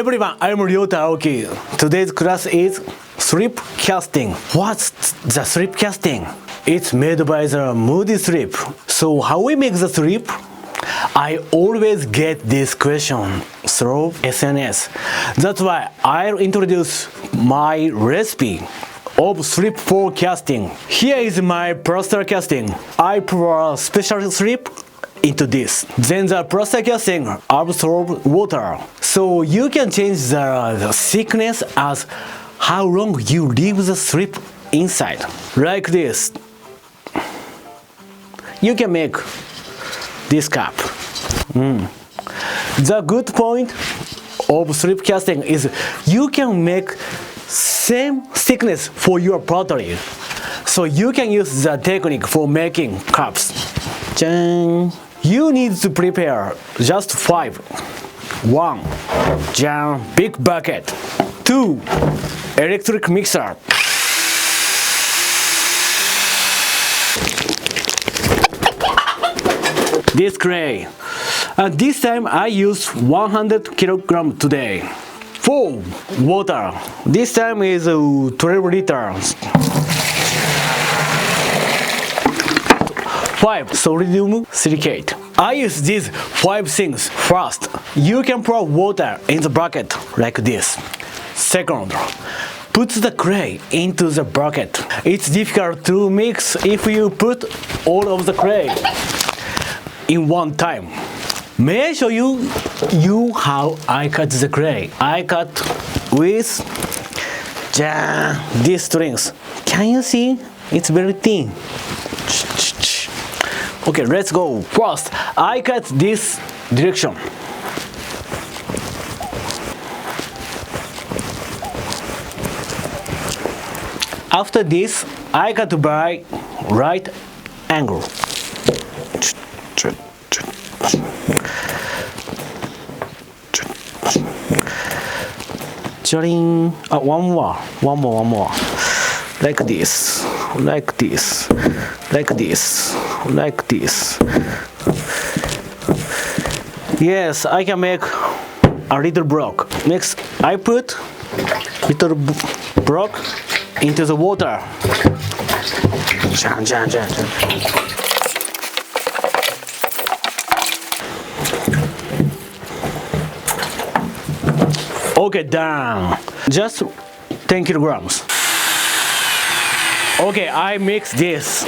everyone, I'm Ryota Aoki. Today's class is slip casting. What's the slip casting? It's made by the moody slip. So how we make the slip? I always get this question through SNS. That's why I'll introduce my recipe of slip for casting. Here is my plaster casting. I pour a special slip into this. Then the plaster casting absorbs water. So you can change the thickness as how long you leave the slip inside. Like this. You can make this cup. The good point of slip casting is you can make same thickness for your pottery. So you can use the technique for making cups. Jan. You need to prepare just 5. 1. Jan, big bucket. 2. Electric mixer. This clay. This time I use 100 kilogram today. 4. Water. This time is 12 liters. 5. Sodium silicate. I use these 5 things first. You can pour water in the bucket like this. Second, put the clay into the bucket. It's difficult to mix if you put all of the clay in one time. May I show you how I cut the clay? I cut with these strings. Can you see? It's very thin. Okay, let's go. First, I cut this direction. After this, I cut by right angle. One more. Like this, like this, like this, like this. Yes, I can make a little block. Next, I put little block into the water. Okay, done. Just 10 kilograms. Okay, I mix this.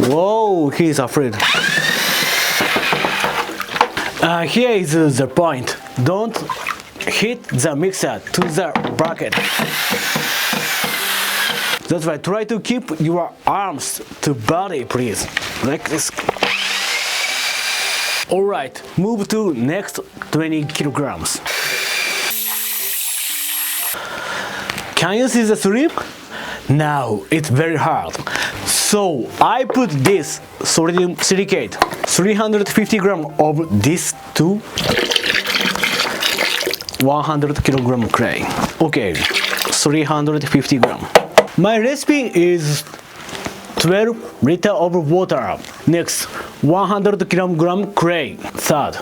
Whoa, he's afraid. Here is the point. Don't hit the mixer to the bucket. That's why try to keep your arms to body, please. Like this. Alright, move to next 20 kilograms. Can you see the slip? Now it's very hard. So I put this sodium silicate, 350 grams of this to 100 kilogram clay. Okay, 350 grams. My recipe is 12 liters of water. Next, 100 kilogram clay. Third,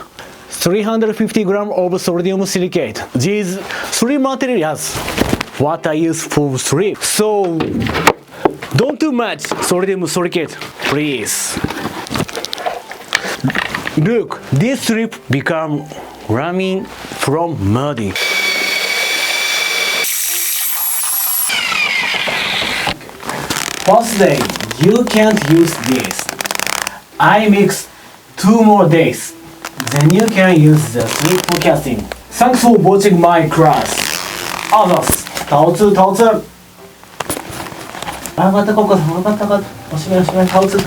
350 grams of sodium silicate. These 3 materials what I use for slip. So don't too much sodium silicate, please. Look, this slip become running from muddy. First day, you can't use this. I mix 2 more days. Then you can use the slip for casting. Thanks for watching my class. Others. 陶瓷。上がった、ここ。上がった。おしまい。陶瓷。